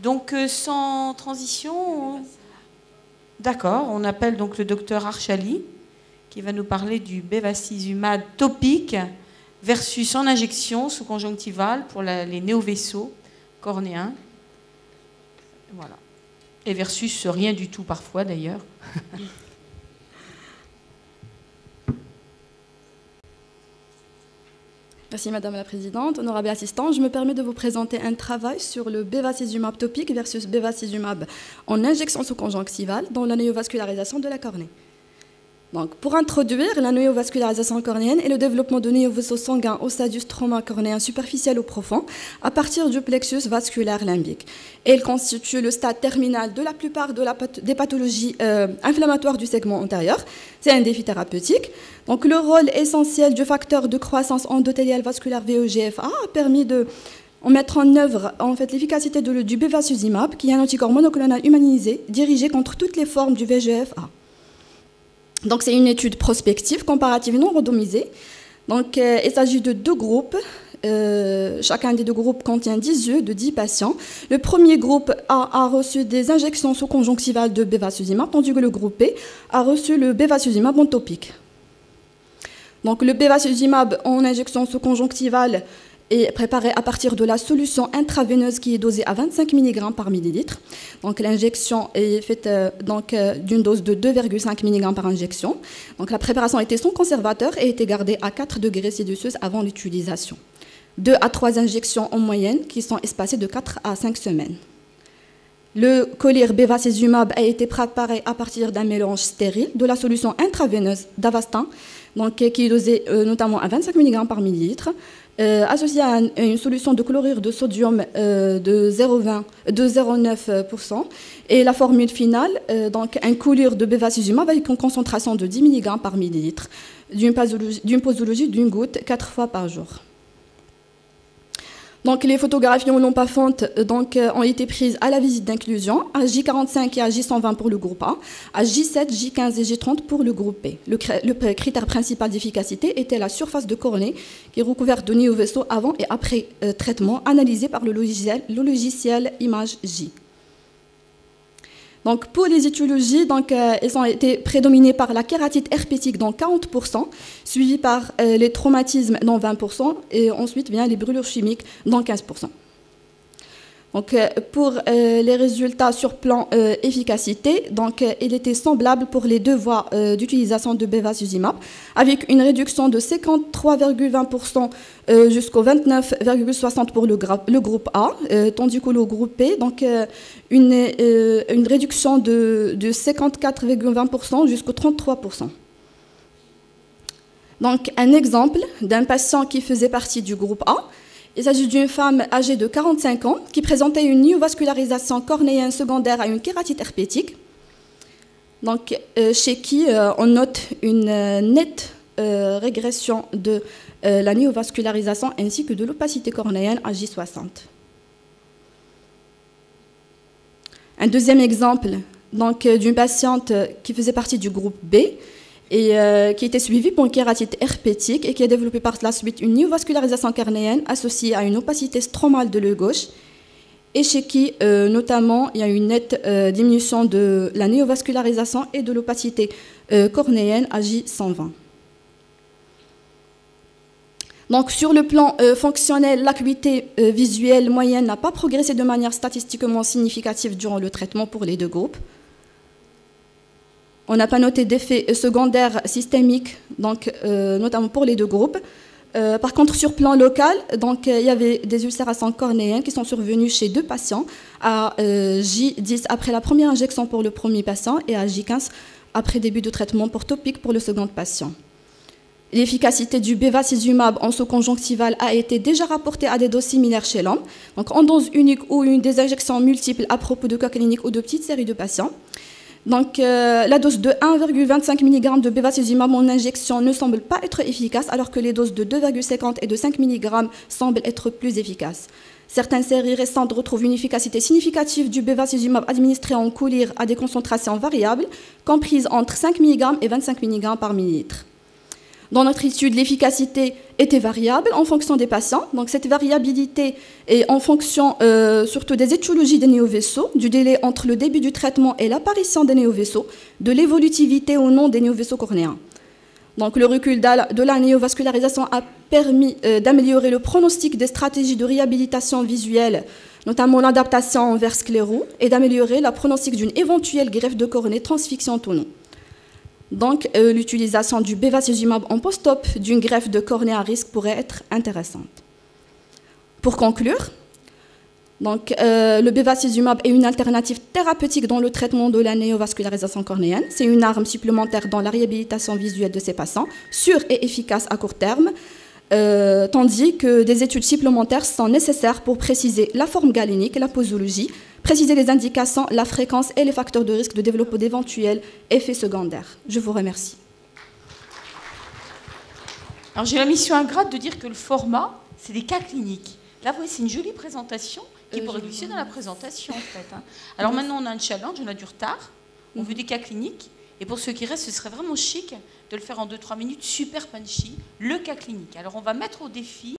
Donc, sans transition, d'accord, on appelle donc le docteur Archali, qui va nous parler du bevacizumab topique versus en injection sous-conjonctivale pour les néovaisseaux cornéens. Voilà. Et versus rien du tout parfois d'ailleurs. Merci Madame la Présidente. Honorable assistant, je me permets de vous présenter un travail sur le bevacizumab topique versus bevacizumab en injection sous-conjonctivale dans la néovascularisation de la cornée. Donc, pour introduire la néovascularisation cornéenne et le développement de néovaisseaux sanguins au stade du stroma cornéen superficiel ou profond à partir du plexus vasculaire limbique. Elle constitue le stade terminal de la plupart des pathologies inflammatoires du segment antérieur. C'est un défi thérapeutique. Donc, le rôle essentiel du facteur de croissance endothéliale vasculaire VEGF-A a permis de mettre en œuvre l'efficacité du bevacizumab, qui est un anticorps monoclonal humanisé dirigé contre toutes les formes du VEGF-A. Donc, c'est une étude prospective, comparative non randomisée. Donc, il s'agit de deux groupes. Chacun des deux groupes contient 10 yeux de 10 patients. Le premier groupe A a reçu des injections sous-conjonctivales de bevacizumab, tandis que le groupe B a reçu le bevacizumab en topique. Donc, le bevacizumab en injection sous-conjonctivale est préparé à partir de la solution intraveineuse qui est dosée à 25 mg par millilitre. Donc, l'injection est faite d'une dose de 2,5 mg par injection. Donc, la préparation était sans conservateur et était gardée à 4 degrés Celsius avant l'utilisation. 2 à 3 injections en moyenne qui sont espacées de 4 à 5 semaines. Le collyre bevacizumab a été préparé à partir d'un mélange stérile de la solution intraveineuse d'Avastin, qui est dosée notamment à 25 mg par millilitre, associé à une solution de chlorure de sodium de 0,9%, et la formule finale, un collyre de bevacizumab avec une concentration de 10 mg par millilitre, d'une posologie d'une goutte 4 fois par jour. Donc, les photographies en lampe à fente ont été prises à la visite d'inclusion, à J45 et à J120 pour le groupe A, à J7, J15 et J30 pour le groupe B. Le critère principal d'efficacité était la surface de cornée qui est recouverte de néovaisseaux avant et après traitement, analysé par le logiciel ImageJ. Donc, pour les étiologies, elles ont été prédominées par la kératite herpétique, dans 40%, suivie par les traumatismes, dans 20%, et ensuite vient les brûlures chimiques, dans 15%. Donc, pour les résultats sur plan efficacité, il était semblable pour les deux voies d'utilisation de bevacizumab, avec une réduction de 53,20% jusqu'au 29,60% pour le groupe A, tandis que le groupe B, une réduction de 54,20% jusqu'au 33%. Donc, un exemple d'un patient qui faisait partie du groupe A. Il s'agit d'une femme âgée de 45 ans qui présentait une néovascularisation cornéenne secondaire à une kératite herpétique, chez qui on note une nette régression de la néovascularisation ainsi que de l'opacité cornéenne à J60. Un deuxième exemple d'une patiente qui faisait partie du groupe B, et qui était suivie pour une kératite herpétique et qui a développé par la suite une néovascularisation cornéenne associée à une opacité stromale de l'œil gauche, et chez qui, notamment, il y a une nette diminution de la néovascularisation et de l'opacité cornéenne à J120. Donc, sur le plan fonctionnel, l'acuité visuelle moyenne n'a pas progressé de manière statistiquement significative durant le traitement pour les deux groupes. On n'a pas noté d'effets secondaires systémiques, notamment pour les deux groupes. Par contre, sur plan local, il y avait des ulcérations cornéennes qui sont survenues chez deux patients, à J10 après la première injection pour le premier patient et à J15 après début de traitement pour topique pour le second patient. L'efficacité du bevacizumab en sous-conjonctivale a été déjà rapportée à des doses similaires chez l'homme, en dose unique ou des injections multiples à propos de cas cliniques ou de petites séries de patients. La dose de 1,25 mg de bevacizumab en injection ne semble pas être efficace, alors que les doses de 2,50 et de 5 mg semblent être plus efficaces. Certaines séries récentes retrouvent une efficacité significative du bevacizumab administré en collyre à des concentrations variables, comprises entre 5 mg et 25 mg par millilitre. Dans notre étude, l'efficacité était variable en fonction des patients. Donc cette variabilité est en fonction surtout des étiologies des néovaisseaux, du délai entre le début du traitement et l'apparition des néovaisseaux, de l'évolutivité ou non des néovaisseaux cornéens. Donc le recul de la néovascularisation a permis d'améliorer le pronostic des stratégies de réhabilitation visuelle, notamment l'adaptation vers sclérose, et d'améliorer le pronostic d'une éventuelle greffe de cornée transfixiante ou non. Donc, l'utilisation du bevacizumab en post-op d'une greffe de cornée à risque pourrait être intéressante. Pour conclure, donc, le bevacizumab est une alternative thérapeutique dans le traitement de la néovascularisation cornéenne. C'est une arme supplémentaire dans la réhabilitation visuelle de ces patients, sûre et efficace à court terme, tandis que des études supplémentaires sont nécessaires pour préciser la forme galénique, la posologie, préciser les indications, la fréquence et les facteurs de risque de développer d'éventuels effets secondaires. Je vous remercie. Alors j'ai la mission ingrate de dire que le format, c'est des cas cliniques. Là, vous voyez, c'est une jolie présentation qui pourrait glisser dans la présentation, en fait. Hein. Alors maintenant, on a un challenge, on a du retard, on veut des cas cliniques. Et pour ceux qui restent, ce serait vraiment chic de le faire en 2-3 minutes, super punchy, le cas clinique. Alors on va mettre au défi